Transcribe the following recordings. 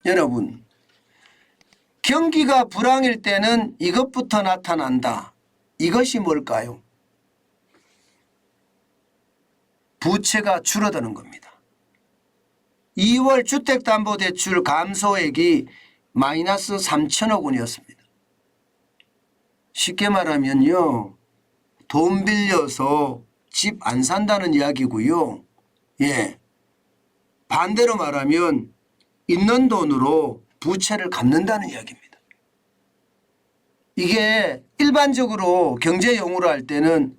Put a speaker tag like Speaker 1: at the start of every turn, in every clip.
Speaker 1: 여러분, 경기가 불황일 때는 이것부터 나타난다. 이것이 뭘까요? 부채가 줄어드는 겁니다. 2월 주택담보대출 감소액이 마이너스 3천억 원이었습니다. 쉽게 말하면요, 돈 빌려서 집 안 산다는 이야기고요. 예, 반대로 말하면 있는 돈으로 부채를 갚는다는 이야기입니다. 이게 일반적으로 경제 용어로 할 때는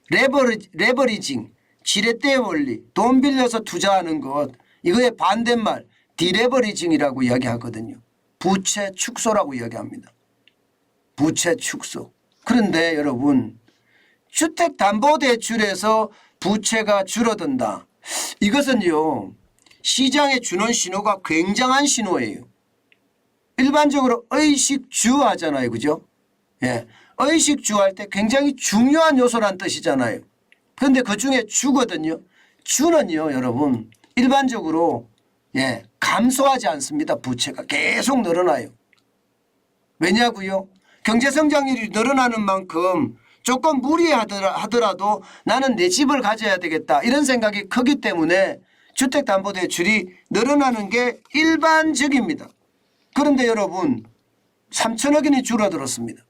Speaker 1: 레버리징, 지렛대 원리, 돈 빌려서 투자하는 것, 이거의 반대말 디레버리징이라고 이야기하거든요. 부채 축소라고 이야기합니다. 부채 축소. 그런데 여러분, 주택담보대출에서 부채가 줄어든다. 이것은요, 시장에 주는 신호가 굉장한 신호예요. 일반적으로 의식주 하잖아요. 그죠? 예. 의식주 할 때 굉장히 중요한 요소란 뜻이잖아요. 그런데 그 중에 주거든요. 주는요, 여러분, 일반적으로 감소하지 않습니다. 부채가 계속 늘어나요. 왜냐고요? 경제성장률이 늘어나는 만큼 조금 무리하더라도 나는 내 집을 가져야 되겠다, 이런 생각이 크기 때문에 주택담보대출이 늘어나는 게 일반적입니다. 그런데 여러분, 3천억 원이 줄어들었습니다.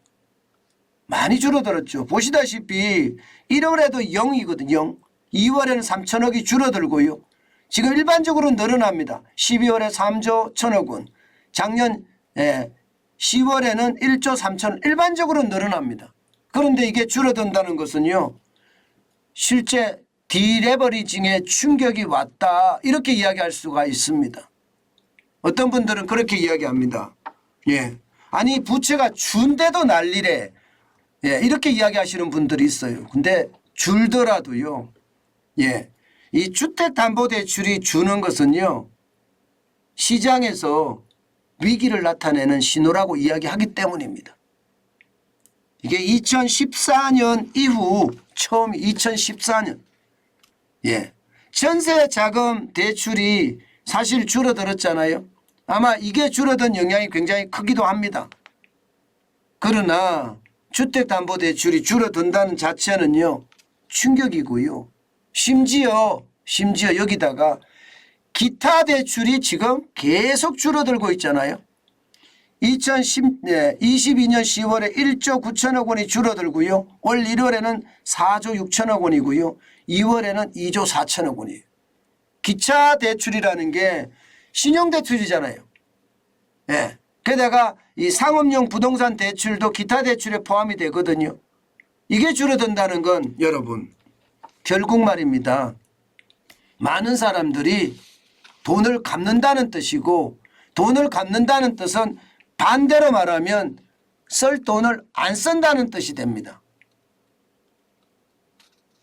Speaker 1: 많이 줄어들었죠. 보시다시피 1월에도 0이거든요. 0. 2월에는 3천억이 줄어들고요. 지금 일반적으로 늘어납니다. 12월에 3조 1천억 원. 작년 10월에는 1조 3천, 일반적으로 늘어납니다. 그런데 이게 줄어든다는 것은요, 실제 디레버리징의 충격이 왔다, 이렇게 이야기할 수가 있습니다. 어떤 분들은 그렇게 이야기합니다. 예, 아니 부채가 준데도 난리래, 이렇게 이야기하시는 분들이 있어요. 근데 줄더라도요, 이 주택담보대출이 주는 것은요, 시장에서 위기를 나타내는 신호라고 이야기하기 때문입니다. 이게 2014년 이후 처음 2014년 전세 자금 대출이 사실 줄어들었잖아요. 아마 이게 줄어든 영향이 굉장히 크기도 합니다. 그러나 주택담보대출이 줄어든다는 자체는요, 충격이고요. 심지어 여기다가 기타 대출이 지금 계속 줄어들고 있잖아요. 2022년 10월에 1조 9천억 원이 줄어들고요. 올 1월에는 4조 6천억 원이고요. 2월에는 2조 4천억 원이에요. 기타 대출이라는 게 신용대출이잖아요. 게다가 이 상업용 부동산 대출도 기타 대출에 포함이 되거든요. 이게 줄어든다는 건 여러분, 결국 말입니다, 많은 사람들이 돈을 갚는다는 뜻이고, 돈을 갚는다는 뜻은 반대로 말하면 쓸 돈을 안 쓴다는 뜻이 됩니다.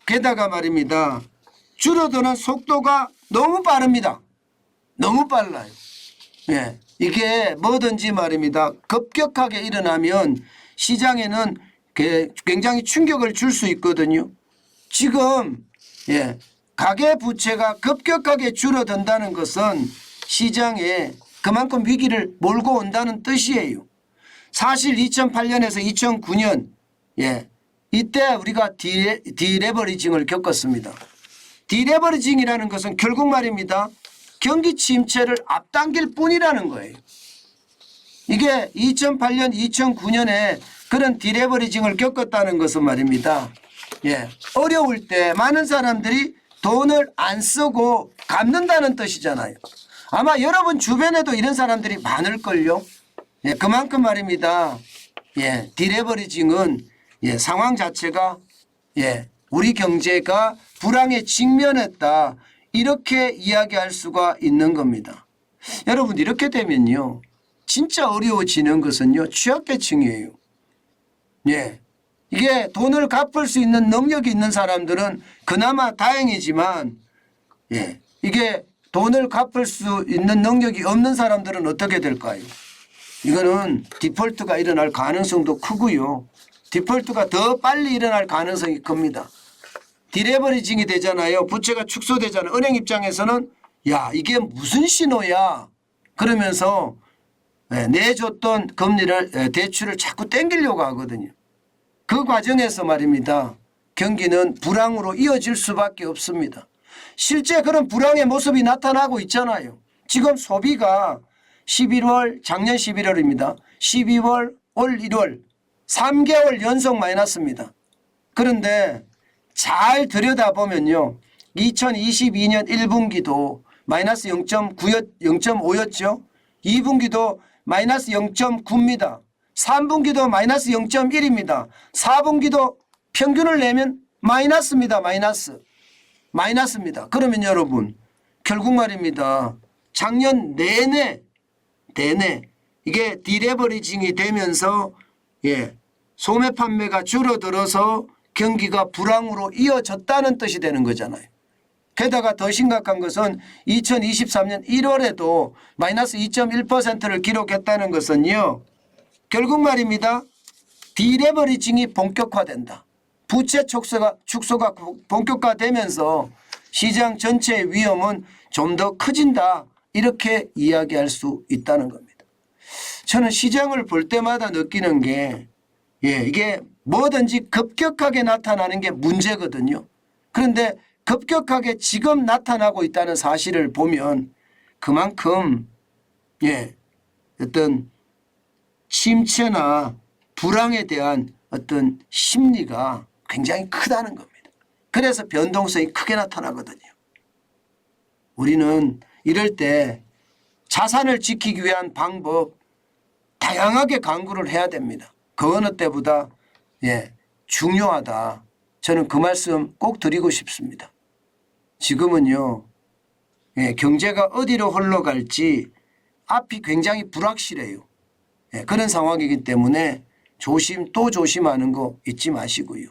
Speaker 1: 게다가 말입니다, 줄어드는 속도가 너무 빠릅니다. 너무 빨라요. 이게 뭐든지 말입니다, 급격하게 일어나면 시장에는 굉장히 충격을 줄 수 있거든요. 지금 가계부채가 급격하게 줄어든다는 것은 시장에 그만큼 위기를 몰고 온다는 뜻이에요. 사실 2008년에서 2009년 이때 우리가 디레버리징을 겪었습니다. 디레버리징이라는 것은 결국 말입니다, 경기 침체를 앞당길 뿐이라는 거예요. 이게 2008년 2009년에 그런 디레버리징을 겪었다는 것은 말입니다, 어려울 때 많은 사람들이 돈을 안 쓰고 갚는다는 뜻이잖아요. 아마 여러분 주변에도 이런 사람들이 많을걸요. 그만큼 말입니다, 디레버리징은 상황 자체가 우리 경제가 불황에 직면했다, 이렇게 이야기할 수가 있는 겁니다. 여러분, 이렇게 되면요, 진짜 어려워지는 것은요, 취약계층이에요. 이게 돈을 갚을 수 있는 능력이 있는 사람들은 그나마 다행이지만, 이게 돈을 갚을 수 있는 능력이 없는 사람들은 어떻게 될까요? 이거는 디폴트가 일어날 가능성도 크고요. 디폴트가 더 빨리 일어날 가능성이 큽니다. 디레버리징이 되잖아요. 부채가 축소되잖아요. 은행 입장에서는 야, 이게 무슨 신호야? 그러면서 내줬던 금리를 대출을 자꾸 땡기려고 하거든요. 그 과정에서 말입니다. 경기는 불황으로 이어질 수밖에 없습니다. 실제 그런 불황의 모습이 나타나고 있잖아요. 지금 소비가 11월 작년 11월입니다. 12월 올 1월 3개월 연속 마이너스입니다. 그런데 잘 들여다보면요. 2022년 1분기도 마이너스 0.5였죠. 2분기도 마이너스 0.9입니다. 3분기도 마이너스 0.1입니다. 4분기도 평균을 내면 마이너스입니다. 마이너스입니다. 그러면 여러분 결국 말입니다. 작년 내내 이게 디레버리징이 되면서 소매 판매가 줄어들어서 경기가 불황으로 이어졌다는 뜻이 되는 거잖아요. 게다가 더 심각한 것은 2023년 1월에도 마이너스 2.1%를 기록했다는 것은요. 결국 말입니다. 디레버리징이 본격화된다. 부채 축소가 본격화되면서 시장 전체의 위험은 좀 더 커진다. 이렇게 이야기할 수 있다는 겁니다. 저는 시장을 볼 때마다 느끼는 게 이게 뭐든지 급격하게 나타나는 게 문제거든요. 그런데 급격하게 지금 나타나고 있다는 사실을 보면 그만큼 어떤 침체나 불황에 대한 어떤 심리가 굉장히 크다는 겁니다. 그래서 변동성이 크게 나타나거든요. 우리는 이럴 때 자산을 지키기 위한 방법 다양하게 강구를 해야 됩니다. 그 어느 때보다 중요하다. 저는 그 말씀 꼭 드리고 싶습니다. 지금은요. 경제가 어디로 흘러갈지 앞이 굉장히 불확실해요. 그런 상황이기 때문에 조심하는 거 잊지 마시고요.